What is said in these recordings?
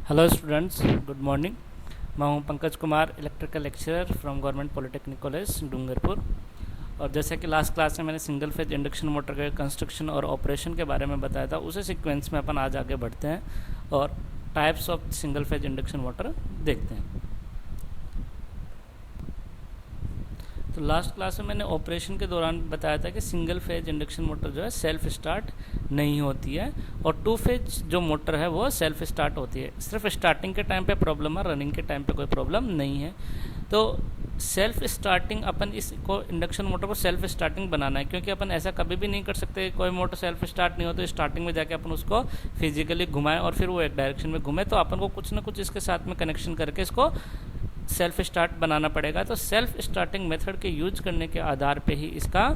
Hello students, good morning. मैं हूं Pankaj Kumar, electrical lecturer from government polytechnic college Dungarpur. और जैसे कि लास्ट क्लास में मैंने सिंगल फेज इंडक्शन मोटर के कंस्ट्रक्शन और ऑपरेशन के बारे में बताया था, उसी सीक्वेंस में अपन आज आगे बढ़ते हैं और types of single phase induction motor देखते हैं। तो लास्ट क्लास में मैंने ऑपरेशन के दौरान बताया था कि सिंगल फेज इंडक्शन मोटर जो है सेल्फ स्टार्ट नहीं होती है और टू फेज जो मोटर है वो सेल्फ स्टार्ट होती है। सिर्फ स्टार्टिंग के टाइम पे प्रॉब्लम है, रनिंग के टाइम पे कोई प्रॉब्लम नहीं है। तो सेल्फ स्टार्टिंग अपन इसको इंडक्शन मोटर को सेल्फ स्टार्टिंग बनाना है, क्योंकि अपन ऐसा कभी भी नहीं कर सकते कोई मोटर सेल्फ स्टार्ट नहीं हो तो स्टार्टिंग में जाके अपन उसको फिजिकली घुमाएं और फिर वो एक डायरेक्शन में घूमे। तो अपन को कुछ ना कुछ इसके साथ में कनेक्शन करके इसको सेल्फ स्टार्ट बनाना पड़ेगा। तो सेल्फ स्टार्टिंग मेथड के यूज करने के आधार पे ही इसका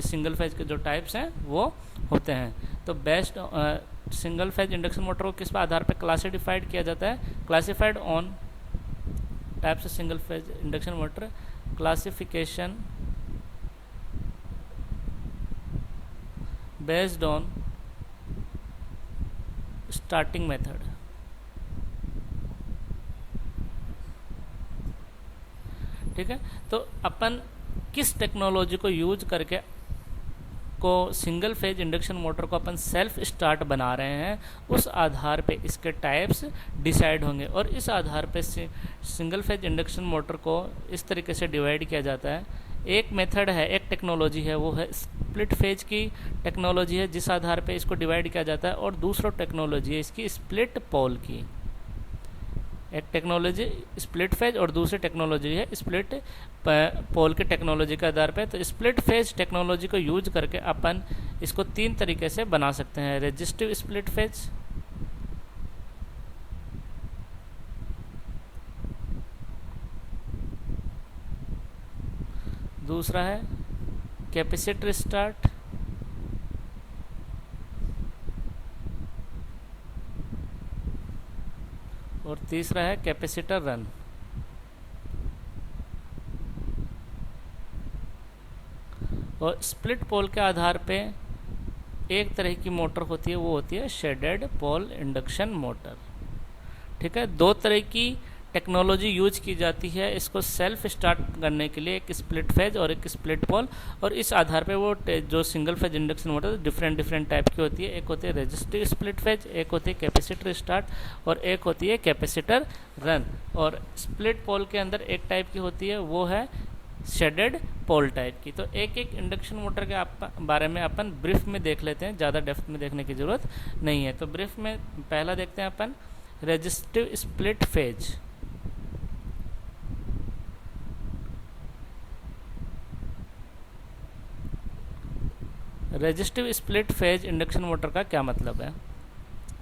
सिंगल फेज के जो टाइप्स हैं वो होते हैं। तो best single phase induction motor को किस आधार पे क्लासिफाइड किया जाता है? Classified on types of single phase induction motor, classification based on starting method. ठीक है, तो अपन किस टेक्नोलॉजी को यूज करके को सिंगल फेज इंडक्शन मोटर को अपन सेल्फ स्टार्ट बना रहे हैं, उस आधार पे इसके टाइप्स डिसाइड होंगे। और इस आधार पे सिंगल फेज इंडक्शन मोटर को इस तरीके से डिवाइड किया जाता है। एक मेथड है, एक टेक्नोलॉजी है, वो है स्प्लिट फेज की टेक्नोलॉजी है, जिस आधार पे इसको डिवाइड किया जाता है। और दूसरा टेक्नोलॉजी है इसकी स्प्लिट पोल की। एक टेक्नोलॉजी स्प्लिट फेज और दूसरी टेक्नोलॉजी है स्प्लिट पोल के टेक्नोलॉजी के आधार पे। तो स्प्लिट फेज टेक्नोलॉजी को यूज करके अपन इसको तीन तरीके से बना सकते हैं। रेजिस्टिव स्प्लिट फेज, दूसरा है कैपेसिटर स्टार्ट, और तीसरा है कैपेसिटर रन। और स्प्लिट पोल के आधार पे एक तरह की मोटर होती है, वो होती है शेडेड पोल इंडक्शन मोटर। ठीक है, दो तरह की टेक्नोलॉजी यूज की जाती है इसको सेल्फ स्टार्ट करने के लिए, एक स्प्लिट फेज और एक स्प्लिट पोल। और इस आधार पे वो जो single phase induction motor different type की होती है। एक होती है रेजिस्टिव स्प्लिट फेज, एक होती है कैपेसिटर स्टार्ट और एक होती है कैपेसिटर रन। और स्प्लिट पोल के अंदर एक टाइप की होती है, वो है शेडेड पोल टाइप की। तो एक एक इंडक्शन मोटर के बारे में अपन ब्रीफ में देख लेते हैं, ज़्यादा डेप्थ में देखने की ज़रूरत नहीं है। तो ब्रीफ में पहला देखते हैं अपन resistive split phase. Resistive split phase induction motor का क्या मतलब है,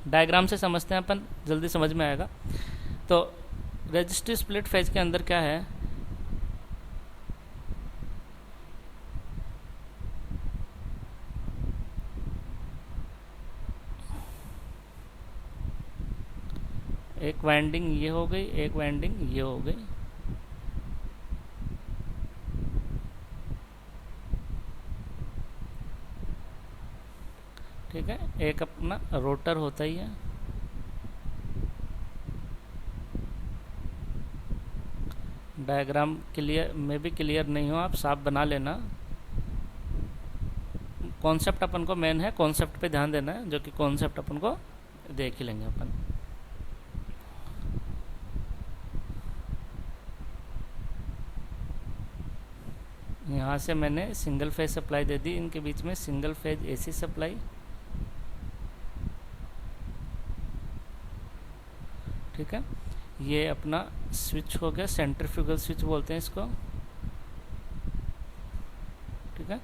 डायग्राम से समझते हैं अपन, जल्दी समझ में आएगा। तो रेजिस्टिव स्प्लिट फेज के अंदर क्या है, एक वाइंडिंग ये हो गई, एक वाइंडिंग ये हो गई। ठीक है, एक अपना रोटर होता ही है, डायग्राम क्लियर में भी क्लियर नहीं हो आप साफ बना लेना। कॉन्सेप्ट अपन को मेन है, कॉन्सेप्ट पे ध्यान देना है, जो कि कॉन्सेप्ट अपन को देख ही लेंगे अपन। यहाँ से मैंने सिंगल फेज सप्लाई दे दी, इनके बीच में सिंगल फेज एसी सप्लाई। ठीक है, ये अपना स्विच हो गया, सेंट्रीफ्यूगल स्विच बोलते हैं इसको। ठीक है,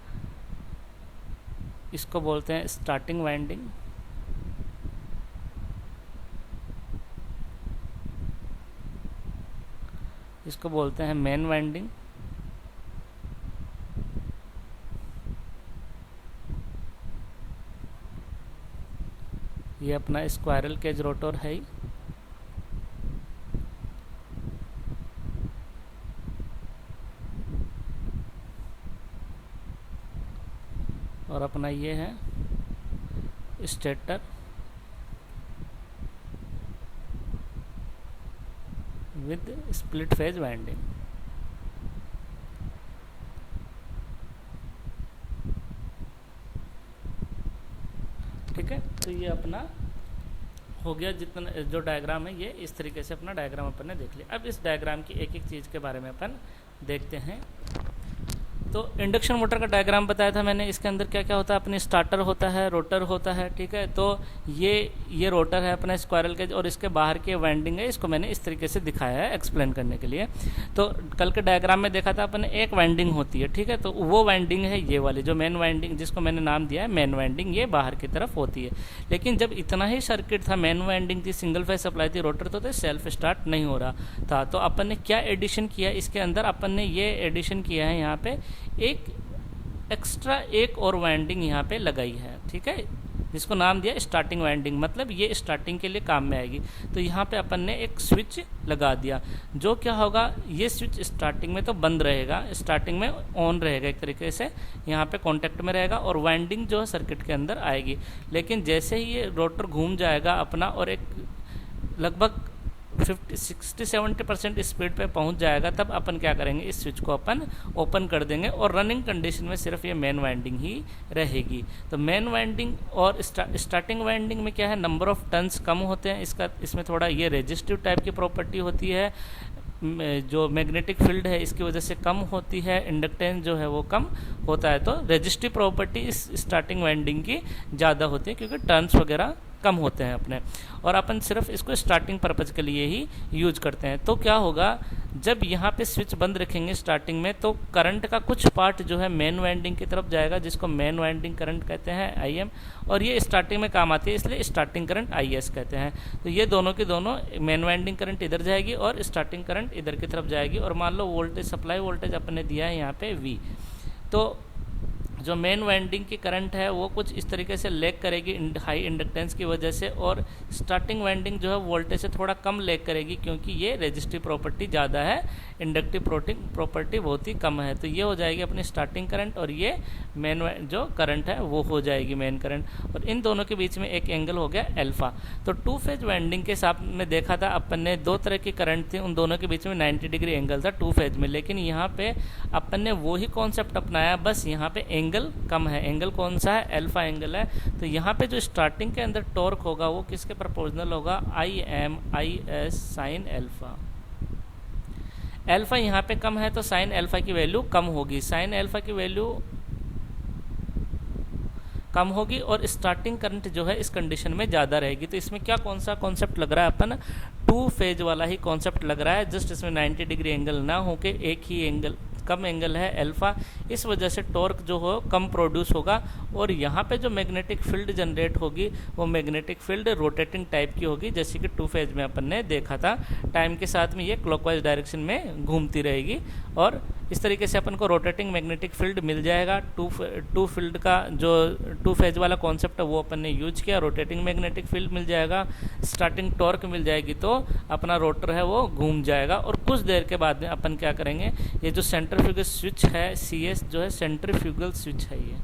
इसको बोलते हैं स्टार्टिंग वाइंडिंग। इसको बोलते हैं मेन वाइंडिंग। ये अपना स्क्वायरल केज रोटर है। और अपना ये है stator. With split phase winding. ठीक है, तो ये अपना हो गया। जितना जो डायग्राम है ये इस तरीके से अपना डायग्राम अपन ने देख लिया। अब इस डायग्राम की एक एक चीज़ के बारे में अपन देखते हैं। तो इंडक्शन मोटर का डायग्राम बताया था मैंने। इसके अंदर क्या क्या होता है, अपनी स्टार्टर होता है, रोटर होता है। ठीक है, तो ये रोटर है अपना स्क्वायरल केज, और इसके बाहर की वाइंडिंग है। इसको मैंने इस तरीके से दिखाया है एक्सप्लेन करने के लिए। तो कल के डायग्राम में देखा था अपन एक वाइंडिंग होती है। ठीक है, तो वो वाइंडिंग है ये वाली, जो मेन वाइंडिंग जिसको मैंने नाम दिया है मेन वाइंडिंग, ये बाहर की तरफ होती है। लेकिन जब इतना ही सर्किट था, मेन वाइंडिंग थी, सिंगल फेज सप्लाई थी, रोटर तो सेल्फ स्टार्ट नहीं हो रहा था। तो अपन ने क्या एडिशन किया इसके अंदर, अपन ने ये एडिशन किया है यहाँ पे एक एक्स्ट्रा एक और वाइंडिंग यहाँ पे लगाई है। ठीक है, जिसको नाम दिया स्टार्टिंग वाइंडिंग, मतलब ये स्टार्टिंग के लिए काम में आएगी। तो यहाँ पे अपन ने एक स्विच लगा दिया। जो क्या होगा, ये स्विच स्टार्टिंग में तो बंद रहेगा, स्टार्टिंग में ऑन रहेगा एक तरीके से, यहाँ पे कांटेक्ट में रहेगा और वाइंडिंग जो है सर्किट के अंदर आएगी। लेकिन जैसे ही ये रोटर घूम जाएगा अपना और एक लगभग 60-70% स्पीड पे पहुंच जाएगा, तब अपन क्या करेंगे, इस स्विच को अपन ओपन कर देंगे और रनिंग कंडीशन में सिर्फ ये मेन वाइंडिंग ही रहेगी। तो मेन वाइंडिंग और स्टार्टिंग वाइंडिंग में क्या है, नंबर ऑफ टर्न्स कम होते हैं। इसमें थोड़ा ये रेजिस्टिव टाइप की प्रॉपर्टी होती है। जो मैग्नेटिक फील्ड है इसकी वजह से कम होती है, इंडक्टेंस जो है वो कम होता है। तो रेजिस्टिव प्रॉपर्टी इस स्टार्टिंग वाइंडिंग की ज़्यादा होती है क्योंकि टर्न्स वगैरह कम होते हैं अपने, और अपन सिर्फ इसको स्टार्टिंग पर्पज़ के लिए ही यूज करते हैं। तो क्या होगा, जब यहाँ पे स्विच बंद रखेंगे स्टार्टिंग में, तो करंट का कुछ पार्ट जो है मेन वाइंडिंग की तरफ जाएगा, जिसको मेन वाइंडिंग करंट कहते हैं IM, और ये स्टार्टिंग में काम आती है इसलिए स्टार्टिंग करंट IS कहते हैं। तो ये दोनों की दोनों, मेन वाइंडिंग करंट इधर जाएगी और स्टार्टिंग करंट इधर की तरफ जाएगी। और मान लो वोल्टेज, सप्लाई वोल्टेज अपन ने दिया है यहाँ पे V, तो जो मेन वाइंडिंग की करंट है वो कुछ इस तरीके से लेग करेगी हाई इंडक्टेंस की वजह से, और स्टार्टिंग वाइंडिंग जो है वोल्टेज से थोड़ा कम लेग करेगी क्योंकि ये रेजिस्टिव प्रॉपर्टी ज़्यादा है, इंडक्टिव प्रॉपर्टी बहुत ही कम है। तो ये हो जाएगी अपनी स्टार्टिंग करंट, और ये मेन जो करंट है वो हो जाएगी मेन करंट, और इन दोनों के बीच में एक एंगल हो गया अल्फा। तो टू फेज वाइंडिंग के हिसाब में देखा था अपन ने, दो तरह की करंट थी, उन दोनों के बीच में 90 डिग्री एंगल था टू फेज में। लेकिन यहाँ पे अपन ने वही कॉन्सेप्ट अपनाया, बस यहाँ पे एंगल कम है। एंगल कौन सा है, अल्फा एंगल है। तो यहाँ पे जो स्टार्टिंग के अंदर टॉर्क होगा वो किसके प्रोपोर्शनल होगा, IM/IS साइन अल्फा। अल्फा यहाँ पे कम है तो साइन अल्फा की वैल्यू कम होगी, साइन अल्फा की वैल्यू कम होगी, और स्टार्टिंग करंट जो है इस कंडीशन में ज़्यादा रहेगी। तो इसमें क्या कौन सा कॉन्सेप्ट लग रहा है, अपन टू फेज वाला ही कॉन्सेप्ट लग रहा है। जस्ट इसमें 90 डिग्री एंगल ना होके एक ही एंगल, कम एंगल है अल्फा, इस वजह से टॉर्क जो हो कम प्रोड्यूस होगा। और यहाँ पे जो मैग्नेटिक फील्ड जनरेट होगी वो मैग्नेटिक फील्ड रोटेटिंग टाइप की होगी, जैसे कि टू फेज में अपन ने देखा था। टाइम के साथ में ये क्लॉकवाइज डायरेक्शन में घूमती रहेगी, और इस तरीके से अपन को रोटेटिंग मैग्नेटिक फील्ड मिल जाएगा। टू फील्ड का जो टू फेज वाला कॉन्सेप्ट है वो अपन ने यूज किया, रोटेटिंग मैग्नेटिक फील्ड मिल जाएगा, स्टार्टिंग टॉर्क मिल जाएगी, तो अपना रोटर है वो घूम जाएगा। और कुछ देर के बाद में अपन क्या करेंगे, ये जो सेंट्रीफ्यूगल स्विच है CS जो है सेंट्रीफ्यूगल स्विच है ये,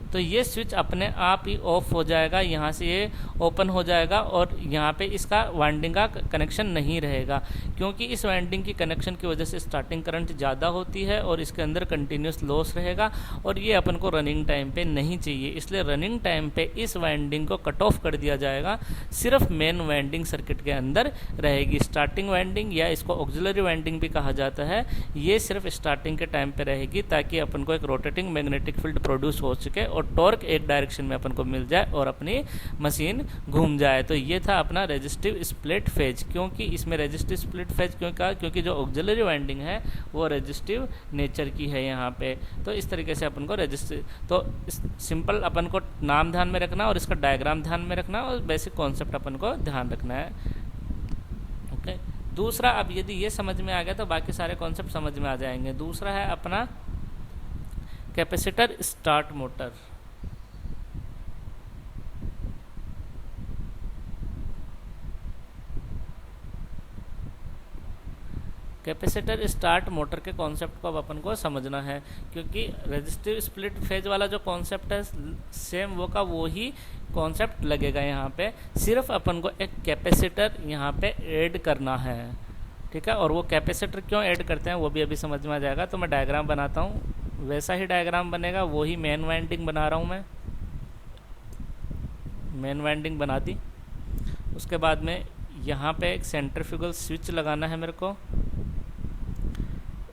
तो ये स्विच अपने आप ही ऑफ हो जाएगा, यहाँ से ये ओपन हो जाएगा, और यहाँ पे इसका वाइंडिंग का कनेक्शन नहीं रहेगा, क्योंकि इस वाइंडिंग की कनेक्शन की वजह से स्टार्टिंग करंट ज़्यादा होती है और इसके अंदर कंटिन्यूस लॉस रहेगा, और ये अपन को रनिंग टाइम पे नहीं चाहिए। इसलिए रनिंग टाइम पे इस वाइंडिंग को कट ऑफ कर दिया जाएगा, सिर्फ मेन वाइंडिंग सर्किट के अंदर रहेगी। स्टार्टिंग वाइंडिंग या इसको ऑक्सिलरी वाइंडिंग भी कहा जाता है, ये सिर्फ स्टार्टिंग के टाइम पे रहेगी, ताकि अपन को एक रोटेटिंग मैग्नेटिक फील्ड प्रोड्यूस हो सके और टॉर्क एक डायरेक्शन में अपन को मिल जाए और अपनी मशीन घूम जाए। तो ये था अपना रेजिस्टिव स्प्लिट फेज। क्योंकि इसमें रेजिस्टिव स्प्लिट फेज क्यों कहा, क्योंकि जो ऑक्सिलरी वाइंडिंग है वो रेजिस्टिव नेचर की है यहाँ पे। तो इस तरीके से अपन को रेजिस्टिव, तो सिंपल अपन को नाम ध्यान में रखना और इसका डायग्राम ध्यान में रखना और बेसिक कॉन्सेप्ट अपन को ध्यान रखना है। ओके, दूसरा, अब यदि ये समझ में आ गया तो बाकी सारे कॉन्सेप्ट समझ में आ जाएंगे। दूसरा है अपना capacitor start motor. Capacitor start motor के कॉन्सेप्ट को अब अपन को समझना है, क्योंकि रेजिस्टिव स्प्लिट फेज वाला जो कॉन्सेप्ट है सेम वो का वो ही कॉन्सेप्ट लगेगा यहाँ पे, सिर्फ अपन को एक कैपेसिटर यहाँ पे ऐड करना है। ठीक है, और वो कैपेसिटर क्यों ऐड करते हैं वो भी अभी समझ में आ जाएगा। तो मैं डायग्राम बनाता हूँ, वैसा ही डायग्राम बनेगा, वही मेन वाइंडिंग बना रहा हूँ मैं। मेन वाइंडिंग बना दी, उसके बाद में यहाँ पे एक सेंट्रीफ्यूगल स्विच लगाना है मेरे को।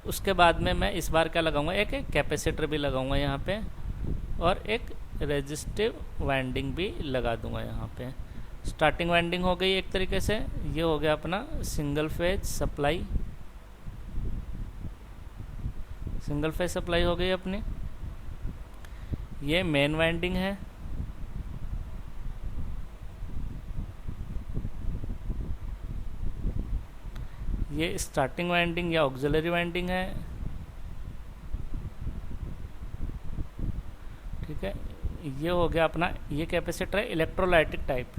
उसके बाद में मैं इस बार क्या लगाऊंगा, एक कैपेसिटर भी लगाऊंगा यहाँ पे, और एक रेजिस्टिव वाइंडिंग भी लगा दूंगा यहाँ पे। स्टार्टिंग वाइंडिंग हो गई एक तरीके से, ये हो गया अपना single phase supply. Single phase supply हो गई अपनी। ये मेन वाइंडिंग है, ये स्टार्टिंग वाइंडिंग या ऑक्सिलरी वाइंडिंग है। ठीक है, ये हो गया अपना, ये कैपेसिटर है इलेक्ट्रोलाइटिक टाइप।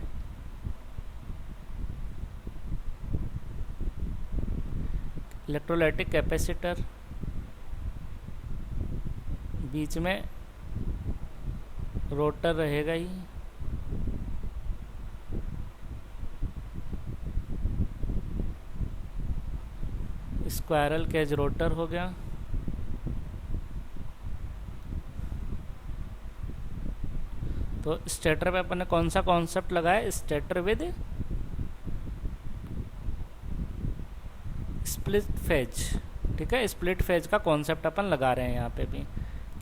इलेक्ट्रोलाइटिक कैपेसिटर, बीच में रोटर रहेगा ही। स्क्वायरल केज रोटर हो गया। तो स्टेटर पे अपन ने कौन सा कॉन्सेप्ट लगाया, स्टेटर विद स्प्लिट फेज। ठीक है, स्प्लिट फेज का कॉन्सेप्ट अपन लगा रहे हैं यहाँ पे भी,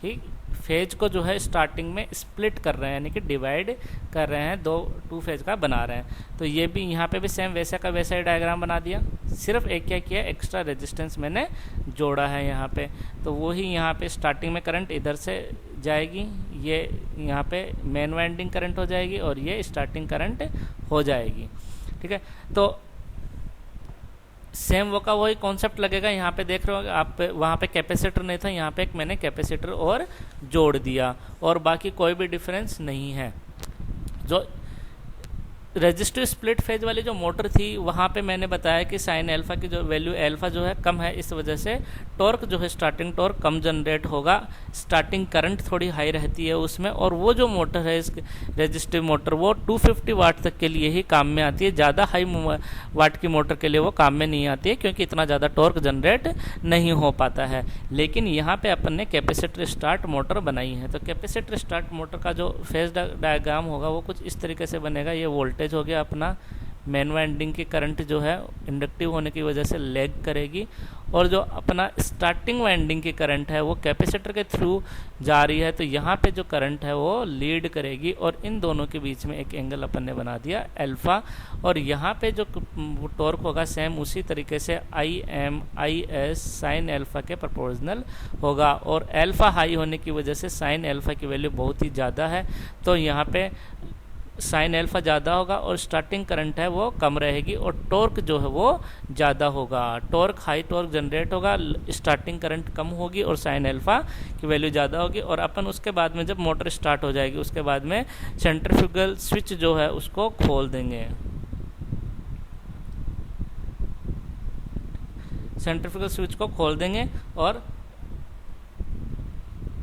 कि फेज को जो है स्टार्टिंग में स्प्लिट कर रहे हैं, यानी कि डिवाइड कर रहे हैं, टू फेज का बना रहे हैं। तो ये भी यहाँ पे भी सेम वैसा का वैसा ही डायग्राम बना दिया, सिर्फ एक क्या किया, एक्स्ट्रा रेजिस्टेंस मैंने जोड़ा है यहाँ पे। तो वो ही यहाँ पे स्टार्टिंग में करंट इधर से जाएगी, ये यहाँ पे मेन वाइंडिंग करंट हो जाएगी, और ये स्टार्टिंग करंट हो जाएगी। ठीक है, तो सेम वो का वही कॉन्सेप्ट लगेगा। यहाँ पे देख रहे हो आप, वहाँ पे कैपेसिटर नहीं था, यहाँ पे एक मैंने कैपेसिटर और जोड़ दिया, और बाकी कोई भी डिफरेंस नहीं है। जो रेजिस्टिव स्प्लिट फेज वाली जो मोटर थी, वहाँ पे मैंने बताया कि साइन एल्फा की जो वैल्यू एल्फा जो है कम है, इस वजह से टॉर्क जो है स्टार्टिंग टॉर्क कम जनरेट होगा, स्टार्टिंग करंट थोड़ी हाई रहती है उसमें। और वो जो मोटर है इस रेजिस्टिव मोटर, वो 250 वाट तक के लिए ही काम में आती है, ज़्यादा हाई वाट की मोटर के लिए वो काम में नहीं आती है, क्योंकि इतना ज़्यादा टॉर्क जनरेट नहीं हो पाता है। लेकिन यहाँ पर अपन ने कैपेसिटर स्टार्ट मोटर बनाई है। तो कैपेसिटर स्टार्ट मोटर का जो फेज डायग्राम होगा वो कुछ इस तरीके से बनेगा। ये वोल्टेज हो गया अपना, मेन वाइंडिंग की करंट जो है इंडक्टिव होने की वजह से लैग करेगी, और जो अपना स्टार्टिंग वाइंडिंग की करंट है वो कैपेसिटर के थ्रू जा रही है, तो यहाँ पे जो करंट है वो लीड करेगी, और इन दोनों के बीच में एक एंगल अपन ने बना दिया अल्फा। और यहाँ पे जो टॉर्क होगा सेम उसी तरीके से IS साइन अल्फा के प्रोपोर्शनल होगा, और अल्फा हाई होने की वजह से साइन अल्फा की वैल्यू बहुत ही ज़्यादा है, तो यहाँ पे साइन एल्फा ज़्यादा होगा और स्टार्टिंग करंट है वो कम रहेगी, और टॉर्क जो है वो ज़्यादा होगा। टॉर्क हाई टॉर्क जनरेट होगा, स्टार्टिंग करंट कम होगी, और साइन एल्फा की वैल्यू ज़्यादा होगी। और अपन उसके बाद में जब मोटर स्टार्ट हो जाएगी, उसके बाद में सेंट्रीफ्यूगल स्विच जो है उसको खोल देंगे। सेंट्रीफ्यूगल स्विच को खोल देंगे, और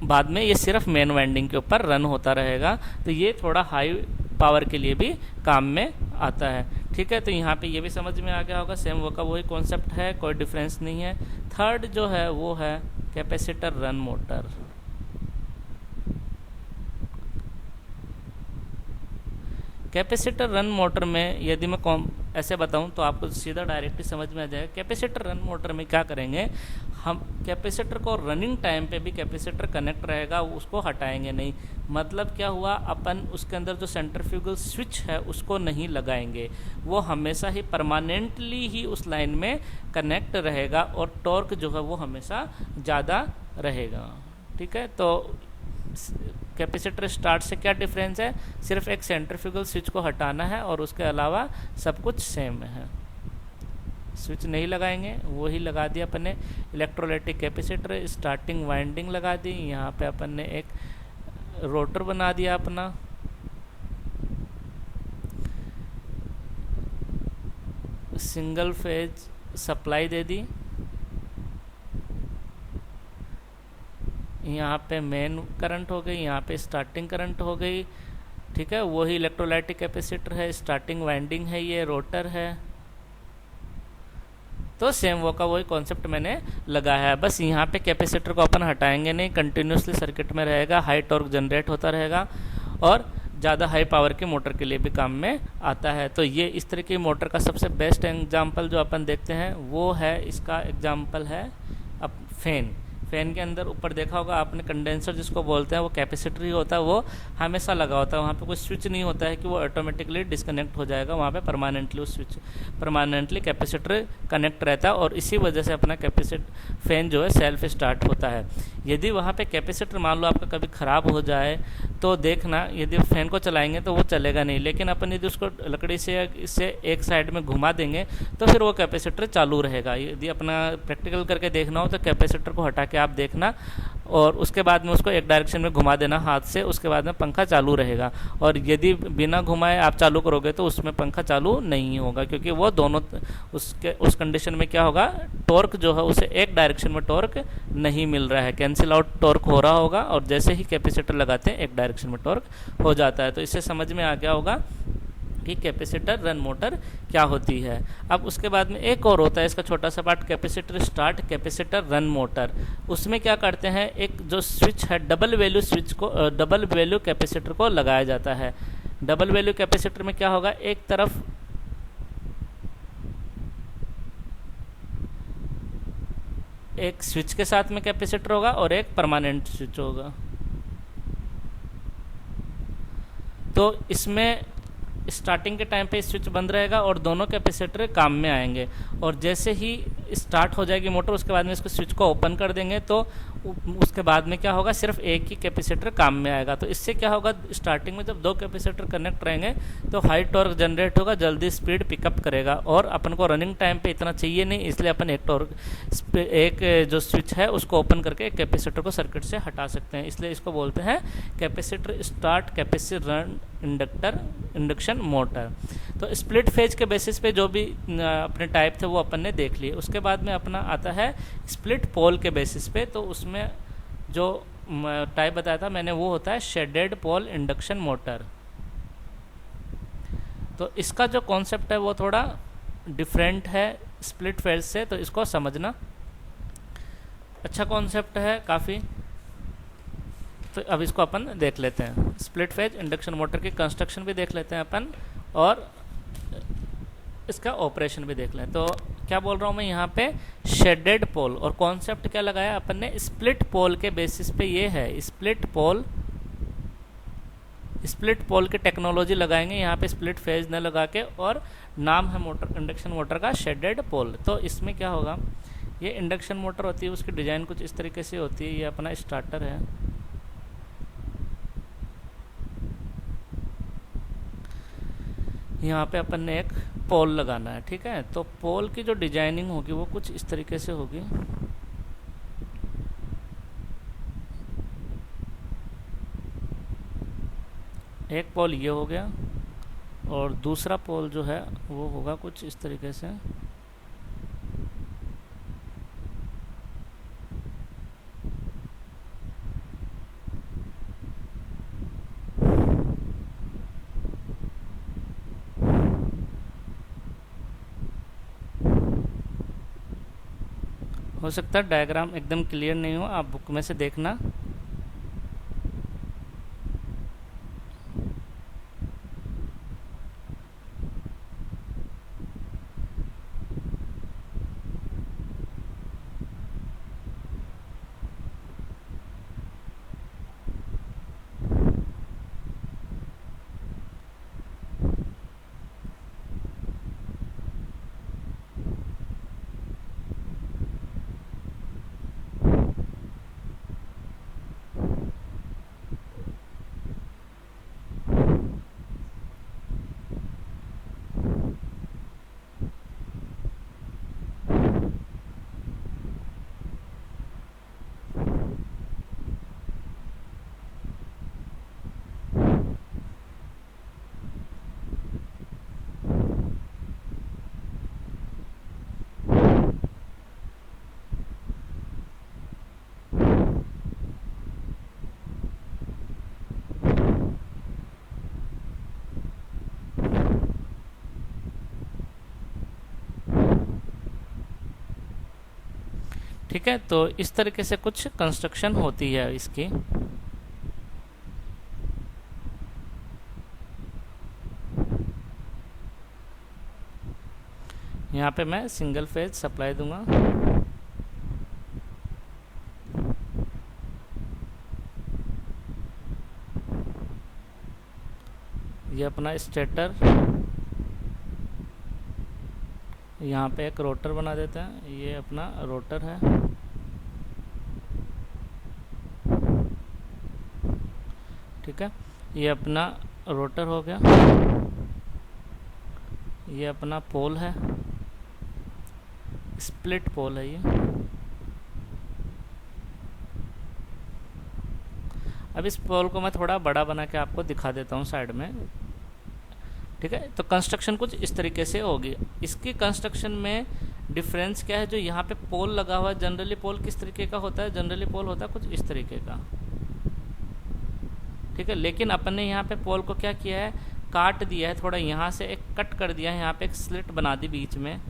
बाद में ये सिर्फ मेन वाइंडिंग के ऊपर रन होता रहेगा। तो ये थोड़ा हाई पावर के लिए भी काम में आता है। ठीक है, तो यहाँ पे ये भी समझ में आ गया होगा, सेम वो का वही कॉन्सेप्ट है, कोई डिफरेंस नहीं है। थर्ड जो है वो है capacitor run motor. Capacitor run motor में यदि मैं ऐसे बताऊं तो आपको सीधा डायरेक्टली समझ में आ जाएगा। कैपेसिटर रन मोटर में क्या करेंगे, हम कैपेसिटर को रनिंग टाइम पे भी कैपेसिटर कनेक्ट रहेगा, उसको हटाएंगे नहीं। मतलब क्या हुआ, अपन उसके अंदर जो सेंट्रीफ्यूगल स्विच है उसको नहीं लगाएंगे, वो हमेशा ही परमानेंटली ही उस लाइन में कनेक्ट रहेगा, और टॉर्क जो है वो हमेशा ज़्यादा रहेगा। ठीक है, तो कैपेसिटर स्टार्ट से क्या डिफरेंस है, सिर्फ एक सेंट्रीफ्यूगल स्विच को हटाना है, और उसके अलावा सब कुछ सेम है। स्विच नहीं लगाएंगे, वही लगा दिया अपन ने इलेक्ट्रोलाइटिक कैपेसिटर, स्टार्टिंग वाइंडिंग लगा दी, यहाँ पे अपन ने एक रोटर बना दिया अपना, सिंगल फेज सप्लाई दे दी, यहाँ पे मेन करंट हो गई, यहाँ पे स्टार्टिंग करंट हो गई, ठीक है। वही इलेक्ट्रोलाइटिक कैपेसिटर है, स्टार्टिंग वाइंडिंग है, ये रोटर है। तो सेम वो का वही कॉन्सेप्ट मैंने लगाया है। बस यहाँ पे कैपेसिटर को अपन हटाएंगे नहीं, कंटिन्यूसली सर्किट में रहेगा, हाई टॉर्क जनरेट होता रहेगा और ज़्यादा हाई पावर की मोटर के लिए भी काम में आता है। तो ये इस तरह की मोटर का सबसे बेस्ट एग्जांपल जो अपन देखते हैं वो है, इसका एग्जांपल है अब फैन। फैन के अंदर ऊपर देखा होगा आपने, कंडेंसर जिसको बोलते हैं, वो कैपेसिटर ही होता है, वो हमेशा लगा होता है। वहाँ पे कोई स्विच नहीं होता है कि वो ऑटोमेटिकली डिस्कनेक्ट हो जाएगा, वहाँ पे परमानेंटली उस स्विच परमानेंटली कैपेसिटर कनेक्ट रहता है और इसी वजह से अपना कैपेसिटर फैन जो है सेल्फ स्टार्ट होता है। यदि वहाँ पे कैपेसिटर मान लो आपका कभी ख़राब हो जाए तो देखना, यदि फैन को चलाएंगे तो वो चलेगा नहीं, लेकिन अपन यदि उसको लकड़ी से इससे एक साइड में घुमा देंगे तो फिर वो कैपेसिटर चालू रहेगा। यदि अपना प्रैक्टिकल करके देखना हो तो कैपेसिटर को हटा के आप देखना और उसके बाद में उसको एक डायरेक्शन में घुमा देना हाथ से, उसके बाद में पंखा चालू रहेगा। और यदि बिना घुमाए आप चालू करोगे तो उसमें पंखा चालू नहीं होगा, क्योंकि वो दोनों उस कंडीशन में क्या होगा, टॉर्क जो है उसे एक डायरेक्शन में टॉर्क नहीं मिल रहा है, कैंसिल आउट टॉर्क हो रहा होगा और जैसे ही कैपेसिटर लगाते हैं एक डायरेक्शन में टॉर्क हो जाता है। तो इससे समझ में आ गया होगा कि कैपेसिटर रन मोटर क्या होती है। अब उसके बाद में एक और होता है इसका छोटा सा part, capacitor start, capacitor run motor. उसमें क्या करते हैं, एक जो स्विच है डबल वैल्यू स्विच को, डबल वैल्यू कैपेसिटर को लगाया जाता है। डबल वैल्यू कैपेसिटर में क्या होगा, एक तरफ एक स्विच के साथ में कैपेसिटर होगा और एक परमानेंट स्विच होगा। तो इसमें स्टार्टिंग के टाइम पे स्विच बंद रहेगा और दोनों कैपेसिटर काम में आएंगे, और जैसे ही स्टार्ट हो जाएगी मोटर उसके बाद में इसको स्विच को ओपन कर देंगे तो उसके बाद में क्या होगा, सिर्फ एक ही कैपेसिटर काम में आएगा। तो इससे क्या होगा, स्टार्टिंग में जब दो कैपेसिटर कनेक्ट रहेंगे तो हाई टॉर्क जनरेट होगा, जल्दी स्पीड पिकअप करेगा और अपन को रनिंग टाइम पे इतना चाहिए नहीं, इसलिए अपन एक जो स्विच है उसको ओपन करके एक कैपेसिटर को सर्किट से हटा सकते हैं। इसलिए इसको बोलते हैं capacitor start, capacitor run, induction motor. तो स्प्लिट फेज के बेसिस पे जो भी अपने टाइप थे वो अपन ने देख लिए। उसके बाद में अपना आता है स्प्लिट पोल के बेसिस पे। तो उसमें जो टाइप बताया था मैंने वो होता है शेडेड पोल इंडक्शन मोटर। तो इसका जो कॉन्सेप्ट है वो थोड़ा डिफरेंट है स्प्लिट फेज से, तो इसको समझना। अच्छा कॉन्सेप्ट है काफ़ी, तो अब इसको अपन देख लेते हैं। स्प्लिट फेज इंडक्शन मोटर की कंस्ट्रक्शन भी देख लेते हैं अपन और इसका ऑपरेशन भी देख लें। तो क्या बोल रहा हूँ मैं यहाँ पे, शेडेड पोल, और कॉन्सेप्ट क्या लगाया अपन ने, स्प्लिट पोल के बेसिस पे ये है स्प्लिट पोल। स्प्लिट पोल की टेक्नोलॉजी लगाएंगे यहाँ पे, स्प्लिट फेज न लगा के, और नाम है मोटर इंडक्शन मोटर का शेडेड पोल। तो इसमें क्या होगा, ये इंडक्शन मोटर होती है, उसकी डिज़ाइन कुछ इस तरीके से होती है। ये अपना स्टार्टर है, यहाँ पे अपन ने एक पोल लगाना है, ठीक है। तो पोल की जो डिजाइनिंग होगी वो कुछ इस तरीके से होगी। एक पोल ये हो गया और दूसरा पोल जो है वो होगा कुछ इस तरीके से। हो सकता है डायग्राम एकदम क्लियर नहीं हो, आप बुक में से देखना। ठीक है, तो इस तरीके से कुछ कंस्ट्रक्शन होती है इसकी। यहाँ पे मैं सिंगल फेज सप्लाई दूंगा। ये अपना स्टेटर, यहाँ पे एक रोटर बना देते हैं, ये अपना रोटर है। ठीक है, ये अपना रोटर हो गया। ये अपना पोल है, स्प्लिट पोल है ये। अब इस पोल को मैं थोड़ा बड़ा बना के आपको दिखा देता हूँ साइड में। ठीक है, तो कंस्ट्रक्शन कुछ इस तरीके से होगी। इसकी कंस्ट्रक्शन में डिफरेंस क्या है, जो यहाँ पे पोल लगा हुआ है, जनरली पोल किस तरीके का होता है, जनरली पोल होता है कुछ इस तरीके का। ठीक है, लेकिन अपन ने यहाँ पे पोल को क्या किया है, काट दिया है, थोड़ा यहाँ से एक कट कर दिया है, यहाँ पे एक स्लिट बना दी बीच में।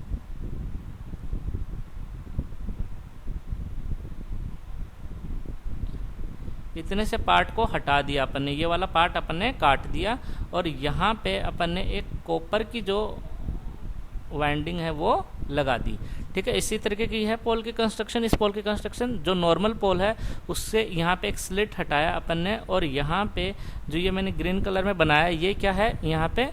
इतने से पार्ट को हटा दिया अपन ने, ये वाला पार्ट अपन ने काट दिया, और यहाँ पे अपन ने एक कॉपर की जो वाइंडिंग है वो लगा दी। ठीक है, इसी तरीके की है पोल की कंस्ट्रक्शन। इस पोल की कंस्ट्रक्शन जो नॉर्मल पोल है उससे यहाँ पे एक स्लिट हटाया अपन ने, और यहाँ पे जो ये मैंने ग्रीन कलर में बनाया, ये क्या है, यहाँ पे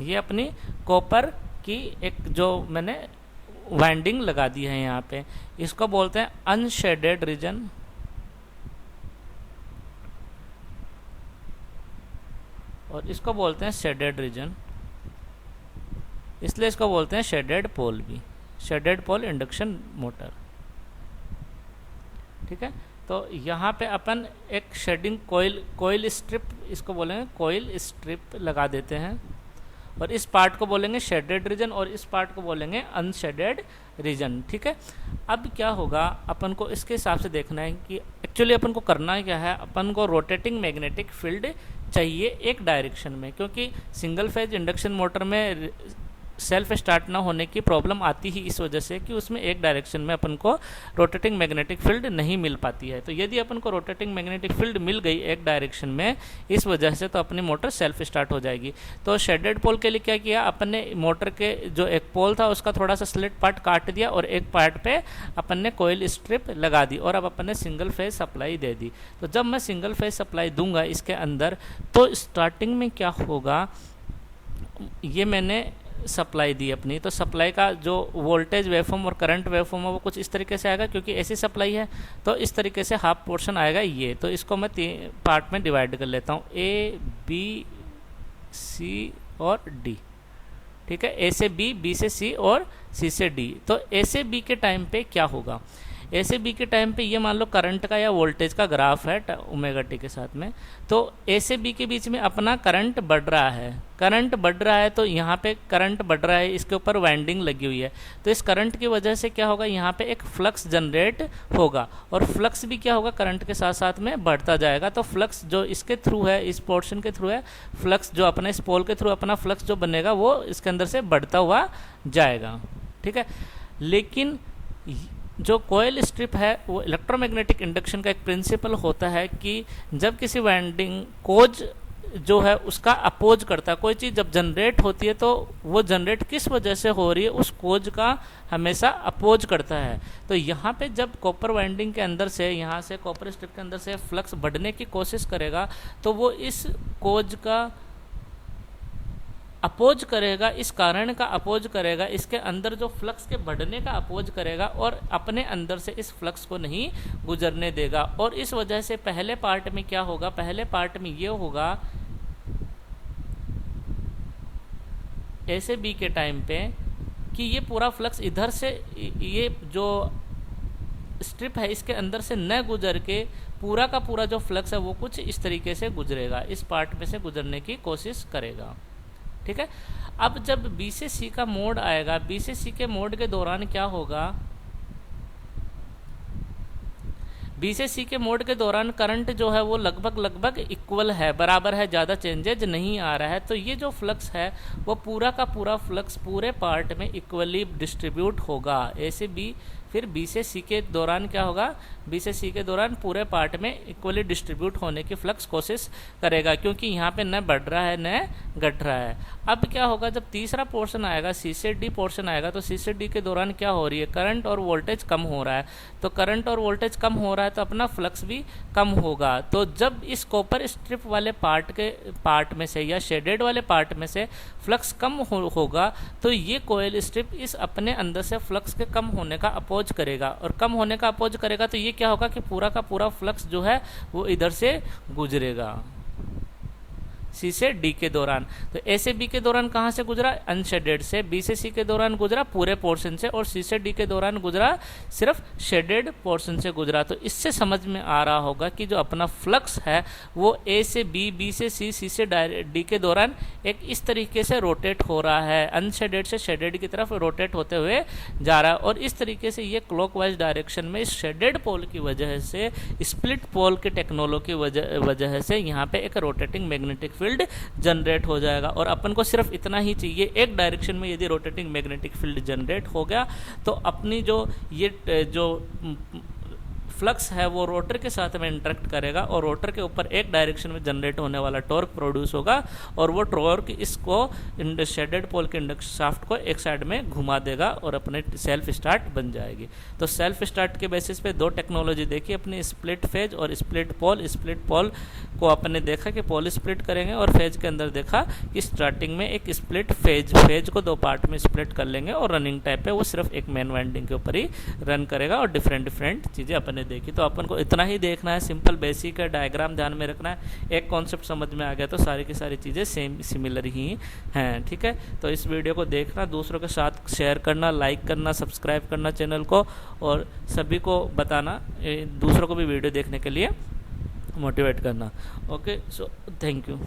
ये अपनी कॉपर की एक जो मैंने वाइंडिंग लगा दी है यहाँ पे, इसको बोलते हैं अनशेडेड रीजन, और इसको बोलते हैं शेडेड रीजन। इसलिए इसको बोलते हैं शेडेड पोल भी, शेडेड पोल इंडक्शन मोटर। ठीक है, तो यहाँ पे अपन एक शेडिंग कोयल स्ट्रिप, इसको बोलेंगे कोयल स्ट्रिप लगा देते हैं, और इस पार्ट को बोलेंगे शेडेड रीजन, और इस पार्ट को बोलेंगे अनशेडेड रीजन। ठीक है, अब क्या होगा, अपन को इसके हिसाब से देखना है कि एक्चुअली अपन को करना क्या है। अपन को रोटेटिंग मैग्नेटिक फील्ड चाहिए एक डायरेक्शन में, क्योंकि सिंगल फेज इंडक्शन मोटर में सेल्फ स्टार्ट ना होने की प्रॉब्लम आती ही इस वजह से कि उसमें एक डायरेक्शन में अपन को रोटेटिंग मैग्नेटिक फील्ड नहीं मिल पाती है। तो यदि अपन को रोटेटिंग मैग्नेटिक फील्ड मिल गई एक डायरेक्शन में इस वजह से, तो अपनी मोटर सेल्फ स्टार्ट हो जाएगी। तो शेडेड पोल के लिए क्या किया अपन ने, मोटर के जो एक पोल था उसका थोड़ा सा स्लिट पार्ट काट दिया, और एक पार्ट पे अपन ने कोयल स्ट्रिप लगा दी, और अब अपन ने सिंगल फेज सप्लाई दे दी। तो जब मैं सिंगल फेज सप्लाई दूंगा इसके अंदर, तो स्टार्टिंग में क्या होगा, ये मैंने सप्लाई दी अपनी, तो सप्लाई का जो वोल्टेज वेवफॉर्म और करंट वेवफॉर्म है वो कुछ इस तरीके से आएगा, क्योंकि ऐसी सप्लाई है तो इस तरीके से हाफ पोर्शन आएगा ये। तो इसको मैं 3 पार्ट में डिवाइड कर लेता हूँ, ए बी सी और डी। ठीक है, ए से बी, बी से सी और सी से डी। तो ए से बी के टाइम पे क्या होगा, ए से बी के टाइम पे ये मान लो करंट का या वोल्टेज का ग्राफ है ओमेगा टी के साथ में। तो ए से बी के बीच में अपना करंट बढ़ रहा है, करंट बढ़ रहा है, तो यहाँ पे करंट बढ़ रहा है, इसके ऊपर वाइंडिंग लगी हुई है, तो इस करंट की वजह से क्या होगा, यहाँ पे एक फ्लक्स जनरेट होगा, और फ्लक्स भी क्या होगा, करंट के साथ साथ में बढ़ता जाएगा। तो फ्लक्स जो इसके थ्रू है, इस पोर्शन के थ्रू है, फ्लक्स जो अपने इस पोल के थ्रू अपना फ्लक्स जो बनेगा वो इसके अंदर से बढ़ता हुआ जाएगा। ठीक है, लेकिन जो कोयल स्ट्रिप है वो इलेक्ट्रोमैग्नेटिक इंडक्शन का एक प्रिंसिपल होता है कि जब किसी वाइंडिंग कोज जो है उसका अपोज करता है, कोई चीज़ जब जनरेट होती है तो वो जनरेट किस वजह से हो रही है उस कोज का हमेशा अपोज करता है। तो यहाँ पे जब कॉपर वाइंडिंग के अंदर से, यहाँ से कॉपर स्ट्रिप के अंदर से फ्लक्स बढ़ने की कोशिश करेगा, तो वो इस कोज का अपोज करेगा, इस कारण का अपोज करेगा, इसके अंदर जो फ्लक्स के बढ़ने का अपोज करेगा, और अपने अंदर से इस फ्लक्स को नहीं गुजरने देगा। और इस वजह से पहले पार्ट में क्या होगा, पहले पार्ट में ये होगा ए से बी के टाइम पे कि ये पूरा फ्लक्स इधर से, ये जो स्ट्रिप है इसके अंदर से न गुजर के पूरा का पूरा जो फ्लक्स है वो कुछ इस तरीके से गुजरेगा, इस पार्ट में से गुजरने की कोशिश करेगा। ठीक है, अब जब बी से सी का मोड आएगा, बी से सी के मोड के दौरान क्या होगा, बी से सी के मोड के दौरान करंट जो है वो लगभग इक्वल है, बराबर है, ज़्यादा चेंजेज नहीं आ रहा है। तो ये जो फ्लक्स है वो पूरा का पूरा फ्लक्स पूरे पार्ट में इक्वली डिस्ट्रीब्यूट होगा, ए से बी। फिर बी से सी के दौरान क्या होगा, बी से सी के दौरान पूरे पार्ट में इक्वली डिस्ट्रीब्यूट होने की फ्लक्स कोशिश करेगा, क्योंकि यहाँ पे न बढ़ रहा है न घट रहा है। अब क्या होगा, जब तीसरा पोर्शन आएगा, सी से डी पोर्शन आएगा, तो सी से डी के दौरान क्या हो रही है, करंट और वोल्टेज कम हो रहा है। तो करंट और वोल्टेज कम हो रहा है तो अपना फ्लक्स भी कम होगा। तो जब इस कॉपर स्ट्रिप वाले पार्ट में से या शेडेड वाले पार्ट में से फ्लक्स कम होगा तो ये कोयल स्ट्रिप इस अपने अंदर से फ्लक्स के कम होने का अपोज करेगा, और कम होने का अपोज करेगा तो ये क्या होगा कि पूरा का पूरा फ्लक्स जो है वो इधर से गुजरेगा सी से डी के दौरान। तो ए से बी के दौरान कहाँ से गुजरा, अनशेडेड से। बी से सी के दौरान गुजरा पूरे पोर्शन से, और सी से डी के दौरान गुजरा सिर्फ शेडेड पोर्शन से गुजरा। तो इससे समझ में आ रहा होगा कि जो अपना फ्लक्स है वो ए से बी, बी से सी, सी से डी के दौरान एक इस तरीके से रोटेट हो रहा है, अनशेडेड से शेडेड की तरफ रोटेट होते हुए जा रहा है। और इस तरीके से ये क्लॉकवाइज डायरेक्शन में इस शेडेड पोल की वजह से, स्प्लिट पोल के टेक्नोलॉजी की वजह से यहाँ पे एक रोटेटिंग मैग्नेटिक फील्ड जनरेट हो जाएगा। और अपन को सिर्फ इतना ही चाहिए, एक डायरेक्शन में यदि रोटेटिंग मैग्नेटिक फील्ड जनरेट हो गया तो अपनी जो ये जो फ्लक्स है वो रोटर के साथ में इंटरेक्ट करेगा, और रोटर के ऊपर एक डायरेक्शन में जनरेट होने वाला टॉर्क प्रोड्यूस होगा, और वो टॉर्क इसको शेडेड पोल के इंडक्शन शाफ्ट को एक साइड में घुमा देगा और अपने सेल्फ स्टार्ट बन जाएगी। तो सेल्फ स्टार्ट के बेसिस पे दो टेक्नोलॉजी देखी अपनी, स्प्लिट फेज और स्प्लिट पोल। स्प्लिट पोल को अपने देखा कि पोल स्प्लिट करेंगे, और फेज के अंदर देखा कि स्टार्टिंग में एक स्प्लिट फेज को दो पार्ट में स्प्लिट कर लेंगे, और रनिंग टाइप पे वो सिर्फ एक मेन वाइंडिंग के ऊपर ही रन करेगा, और डिफरेंट चीज़ें अपने देखी। तो अपन को इतना ही देखना है, सिंपल बेसिक है, डायग्राम ध्यान में रखना है, एक कॉन्सेप्ट समझ में आ गया तो सारी की सारी चीज़ें सेम सिमिलर ही हैं। ठीक है, तो इस वीडियो को देखना, दूसरों के साथ शेयर करना, लाइक करना, सब्सक्राइब करना चैनल को, और सभी को बताना, दूसरों को भी वीडियो देखने के लिए मोटिवेट करना। Okay, so thank you.